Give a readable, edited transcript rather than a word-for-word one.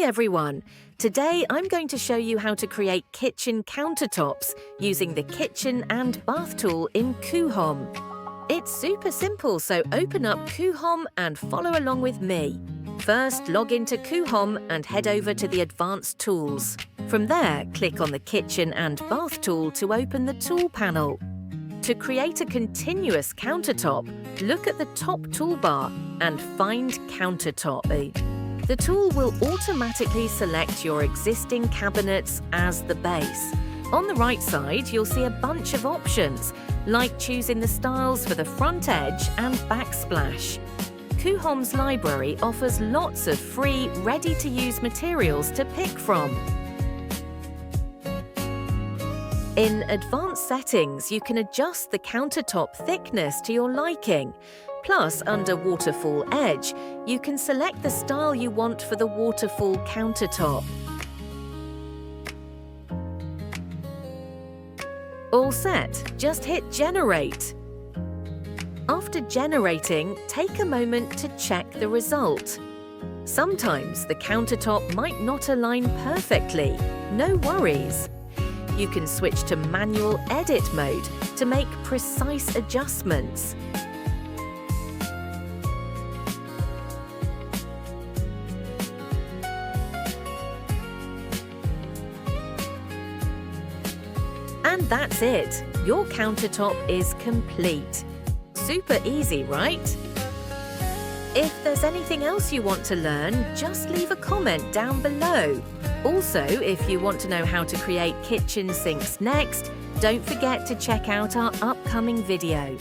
everyone! Today I'm going to show you how to create kitchen countertops using the kitchen and bath tool in Coohom. It's super simple, so open up Coohom and follow along with me. First, log into Coohom and head over to the Advanced Tools. From there, click on the Kitchen and Bath tool to open the tool panel. To create a continuous countertop, look at the top toolbar and find Countertop. The tool will automatically select your existing cabinets as the base. On the right side, you'll see a bunch of options, like choosing the styles for the front edge and backsplash. Coohom's library offers lots of free, ready-to-use materials to pick from. In Advanced Settings, you can adjust the countertop thickness to your liking. Plus, under Waterfall Edge, you can select the style you want for the waterfall countertop. All set, just hit Generate. After generating, take a moment to check the result. Sometimes the countertop might not align perfectly. No worries. You can switch to Manual Edit mode to make precise adjustments. And that's it! Your countertop is complete. Super easy, right? If there's anything else you want to learn, just leave a comment down below. Also, if you want to know how to create kitchen sinks next, don't forget to check out our upcoming video.